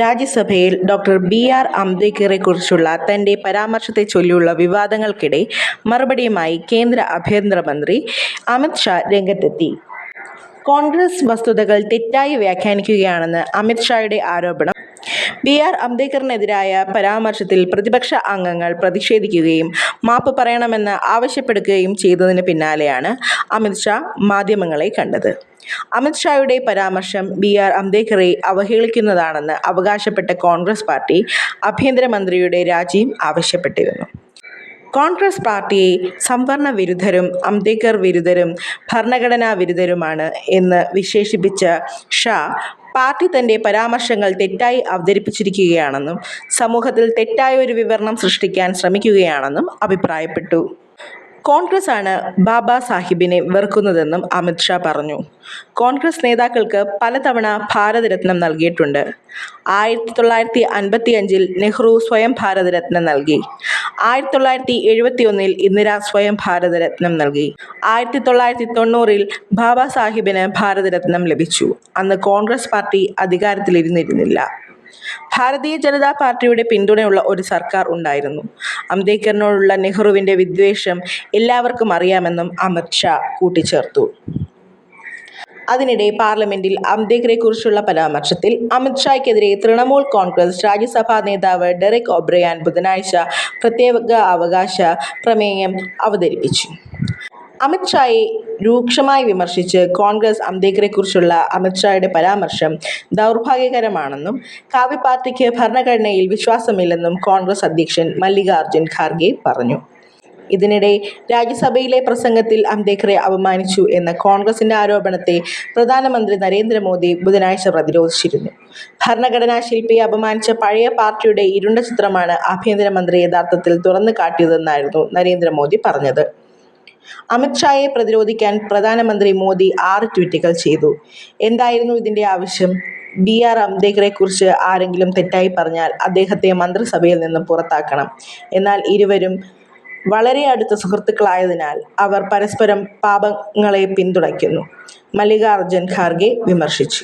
രാജ്യസഭയിൽ doctor BR. അംബേദ്കറെക്കുറിച്ചുള്ള തന്റെ പരാമർശത്തെ ചൊല്ലിയുള്ള വിവാദങ്ങൾക്കിടെ മറുപടിയുമായി കേന്ദ്ര ആഭ്യന്തരമന്ത്രി അമിത് ഷാ രംഗത്തെത്തി. കോൺഗ്രസ് വസ്തുതകൾ തെറ്റായി വ്യാഖ്യാനിക്കുകയാണെന്ന് അമിത് ഷായുടെ ആരോപണം ബി.ആർ. അംബേദ്കറിനെതിരായ പരാമർശത്തിൽ പ്രതിപക്ഷ അംഗങ്ങൾ പ്രതിഷേധിക്കുകയും മാപ്പ് പറയണമെന്ന് ആവശ്യപ്പെടുകയും ചെയ്തതിന് പിന്നാലെയാണ് അമിത് ഷാ മാധ്യമങ്ങളെ കണ്ടത്. അമിത് ഷായുടെ പരാമർശം ബി.ആർ. അംബേദ്കറെ അവഹേളിക്കുന്നതാണെന്ന് അവകാശപ്പെട്ട കോൺഗ്രസ് പാർട്ടി ആഭ്യന്തരമന്ത്രിയുടെ രാജിയും ആവശ്യപ്പെട്ടിരുന്നു. കോൺഗ്രസ് പാർട്ടിയെ സംവരണ വിരുദ്ധരും അംബേദ്കർ വിരുദ്ധരും ഭരണഘടനാ വിരുദ്ധരുമാണ് എന്ന് വിശേഷിപ്പിച്ച ഷാ, പാർട്ടി തന്റെ പരാമർശങ്ങൾ തെറ്റായി അവതരിപ്പിച്ചിരിക്കുകയാണെന്നും സമൂഹത്തിൽ തെറ്റായ ഒരു വിവരണം സൃഷ്ടിക്കാൻ ശ്രമിക്കുകയാണെന്നും അഭിപ്രായപ്പെട്ടു. കോൺഗ്രസ് ആണ് ബാബാ സാഹിബിനെ വെറുക്കുന്നതെന്നും അമിത് ഷാ പറഞ്ഞു. കോൺഗ്രസ് നേതാക്കൾക്ക് പലതവണ ഭാരതരത്നം നൽകിയിട്ടുണ്ട്. 1955 നെഹ്റു സ്വയം ഭാരതരത്നം നൽകി. 1971 ഇന്ദിര സ്വയം ഭാരതരത്നം നൽകി. 1990 ബാബാ സാഹിബിന് ഭാരതരത്നം ലഭിച്ചു. അന്ന് കോൺഗ്രസ് പാർട്ടി അധികാരത്തിലിരുന്നിരുന്നില്ല. ഭാരതീയ ജനതാ പാർട്ടിയുടെ പിന്തുണയുള്ള ഒരു സർക്കാർ ഉണ്ടായിരുന്നു. അംബേദ്കറിനോടുള്ള നെഹ്റുവിന്റെ വിദ്വേഷം എല്ലാവർക്കും അറിയാമെന്നും അമിത് ഷാ കൂട്ടിച്ചേർത്തു. അതിനിടെ പാർലമെന്റിൽ അംബേദ്കറെക്കുറിച്ചുള്ള പരാമർശത്തിൽ അമിത് ഷായ്ക്കെതിരെ തൃണമൂൽ കോൺഗ്രസ് രാജ്യസഭാ നേതാവ് ഡെറക് ഒബ്രയാൻ ബുധനാഴ്ച പ്രത്യേകാവകാശ പ്രമേയം അവതരിപ്പിച്ചു. അമിത് ഷായെ രൂക്ഷമായി വിമർശിച്ച് കോൺഗ്രസ് അംബേദ്കറെക്കുറിച്ചുള്ള അമിത് ഷായുടെ പരാമർശം ദൗർഭാഗ്യകരമാണെന്നും കാവ്യ പാർട്ടിക്ക് ഭരണഘടനയിൽ വിശ്വാസമില്ലെന്നും കോൺഗ്രസ് അധ്യക്ഷൻ മല്ലികാർജ്ജുൻ ഖാർഗെ പറഞ്ഞു. ഇതിനിടെ രാജ്യസഭയിലെ പ്രസംഗത്തിൽ അംബേദ്കറെ അപമാനിച്ചു എന്ന കോൺഗ്രസിന്റെ ആരോപണത്തെ പ്രധാനമന്ത്രി നരേന്ദ്രമോദി ബുധനാഴ്ച പ്രതിരോധിച്ചിരുന്നു. ഭരണഘടനാ ശില്പിയെ അപമാനിച്ച പഴയ പാർട്ടിയുടെ ഇരുണ്ട ചിത്രമാണ് ആഭ്യന്തരമന്ത്രി യഥാർത്ഥത്തിൽ തുറന്നു കാട്ടിയതെന്നായിരുന്നു നരേന്ദ്രമോദി പറഞ്ഞത്. അമിത് ഷായെ പ്രതിരോധിക്കാൻ പ്രധാനമന്ത്രി മോദി 6 ട്വീറ്റുകൾ ചെയ്തു. എന്തായിരുന്നു ഇതിന്റെ ആവശ്യം? ബി.ആർ. അംബേദ്കറെക്കുറിച്ച് ആരെങ്കിലും തെറ്റായി പറഞ്ഞാൽ അദ്ദേഹത്തെ മന്ത്രിസഭയിൽ നിന്നും പുറത്താക്കണം. എന്നാൽ ഇരുവരും വളരെ അടുത്ത സുഹൃത്തുക്കളായതിനാൽ അവർ പരസ്പരം പാപങ്ങളെ പിന്തുണയ്ക്കുന്നു, മല്ലികാർജ്ജുൻ ഖാർഗെ വിമർശിച്ചു.